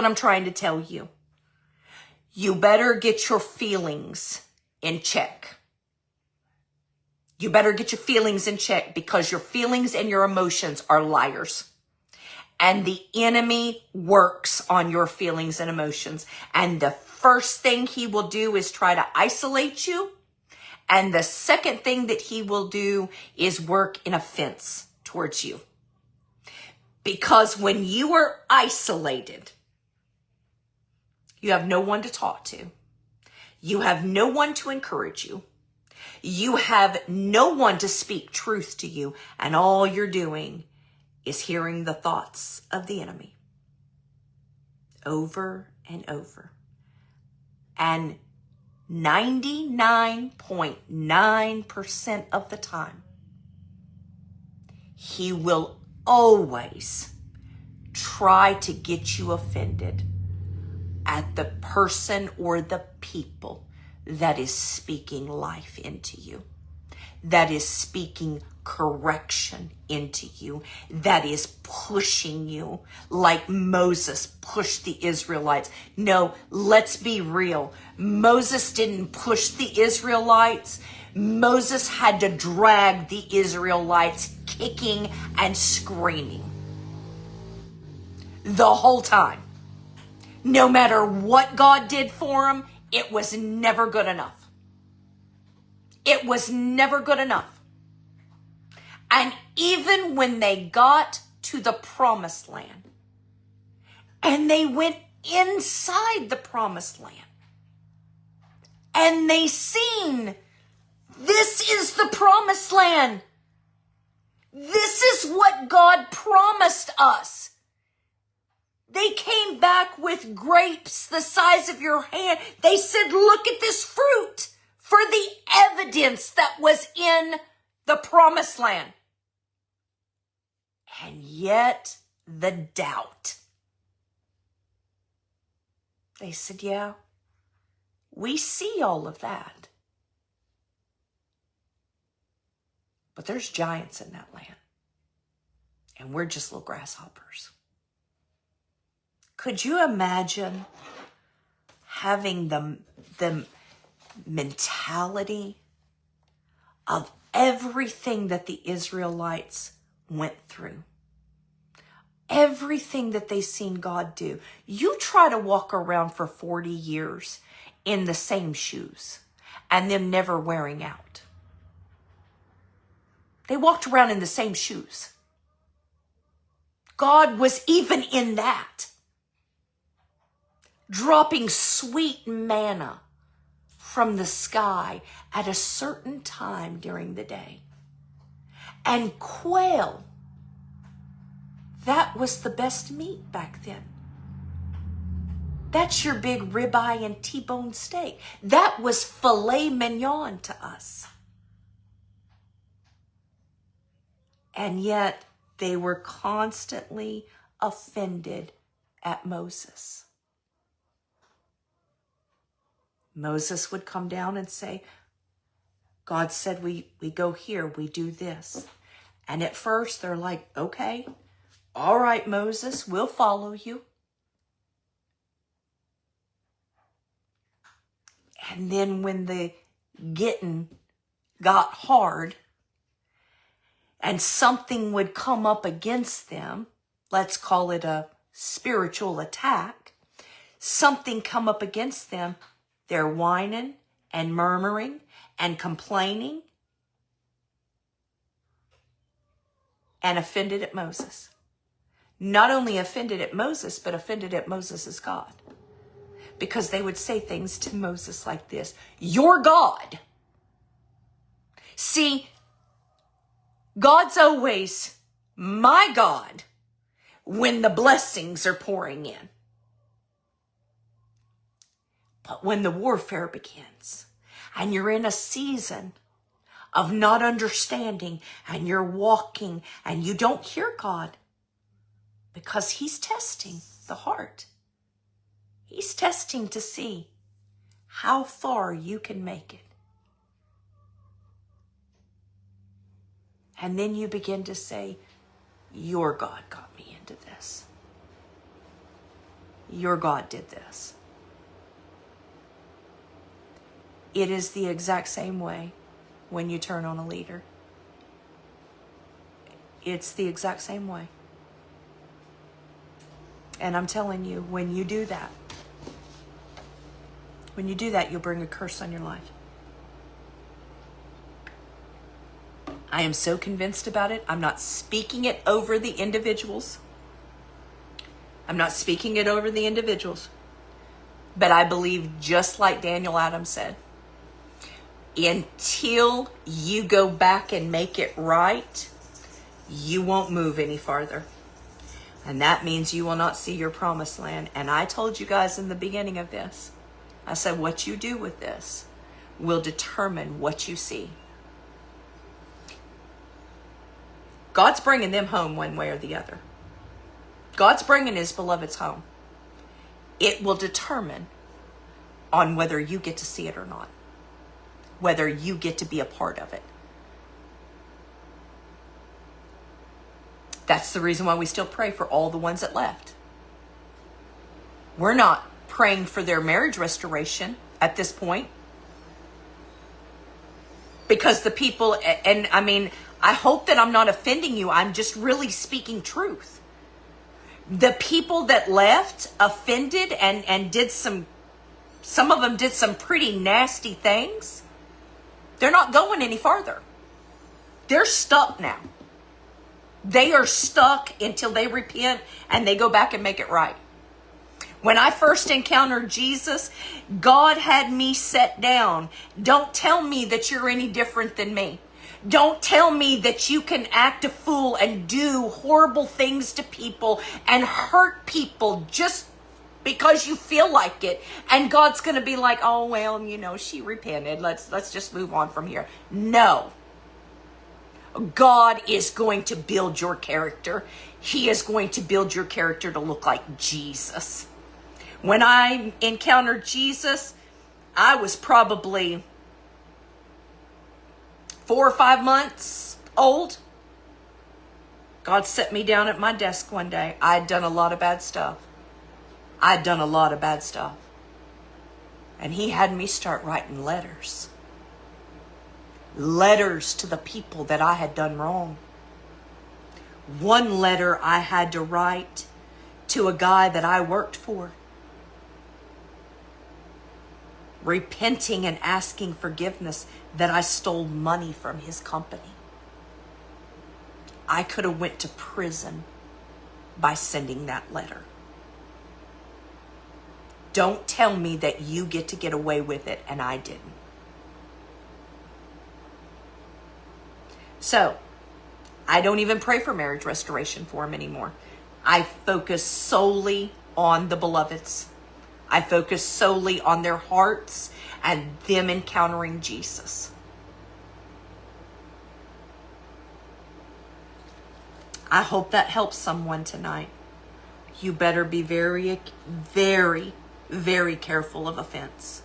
what I'm trying to tell you. You better get your feelings in check. You better get your feelings in check, because your feelings and your emotions are liars. And the enemy works on your feelings and emotions. And the first thing he will do is try to isolate you. And the second thing that he will do is work in offense towards you. Because when you are isolated, you have no one to talk to. You have no one to encourage you. You have no one to speak truth to you. And all you're doing is hearing the thoughts of the enemy over and over. And 99.9% of the time, he will always try to get you offended at the person or the people that is speaking life into you, that is speaking correction into you, that is pushing you like Moses pushed the Israelites. No, let's be real. Moses didn't push the Israelites. Moses had to drag the Israelites kicking and screaming the whole time. No matter what God did for him, it was never good enough. It was never good enough. And even when they got to the promised land and they went inside the promised land and they seen, this is the promised land. This is what God promised us. They came back with grapes the size of your hand. They said, look at this fruit, for the evidence that was in the promised land. And yet the doubt. They said, yeah, we see all of that. But there's giants in that land. And we're just little grasshoppers. Could you imagine having the mentality of everything that the Israelites went through? Everything that they seen God do. You try to walk around for 40 years in the same shoes and them never wearing out. They walked around in the same shoes. God was even in that, dropping sweet manna from the sky at a certain time during the day. And quail, that was the best meat back then. That's your big ribeye and T-bone steak. That was filet mignon to us. And yet they were constantly offended at Moses. Moses would come down and say, God said we go here, we do this. And at first they're like, okay, all right, Moses, we'll follow you. And then when the getting got hard and something would come up against them, let's call it a spiritual attack, something come up against them, they're whining and murmuring and complaining and offended at Moses. Not only offended at Moses, but offended at Moses' God. Because they would say things to Moses like this: "You're God." See, God's always my God when the blessings are pouring in. But when the warfare begins and you're in a season of not understanding and you're walking and you don't hear God, because he's testing the heart. He's testing to see how far you can make it. And then you begin to say, your God got me into this. your God did this. It is the exact same way when you turn on a leader. It's the exact same way. And I'm telling you, when you do that, you'll bring a curse on your life. I am so convinced about it. I'm not speaking it over the individuals. But I believe, just like Daniel Adams said, until you go back and make it right, you won't move any farther. And that means you will not see your promised land. And I told you guys in the beginning of this, I said, what you do with this will determine what you see. God's bringing them home one way or the other. God's bringing his beloveds home. It will determine on whether you get to see it or not, whether you get to be a part of it. That's the reason why we still pray for all the ones that left. We're not praying for their marriage restoration at this point, because the people, and I mean, I hope that I'm not offending you. I'm just really speaking truth. The people that left offended and did some of them did some pretty nasty things. They're not going any farther. They're stuck now. They are stuck until they repent and they go back and make it right. When I first encountered Jesus, God had me set down. Don't tell me that you're any different than me. Don't tell me that you can act a fool and do horrible things to people and hurt people just because you feel like it. And God's going to be like, oh, well, you know, she repented. Let's just move on from here. No. God is going to build your character. He is going to build your character to look like Jesus. When I encountered Jesus, I was probably 4 or 5 months old. God set me down at my desk one day. I'd done a lot of bad stuff. And he had me start writing letters. Letters to the people that I had done wrong. One letter I had to write to a guy that I worked for, repenting and asking forgiveness that I stole money from his company. I could have went to prison by sending that letter. Don't tell me that you get away with it and I didn't. So, I don't even pray for marriage restoration for him anymore. I focus solely on the beloveds. I focus solely on their hearts and them encountering Jesus. I hope that helps someone tonight. You better be very, very, very careful of offense.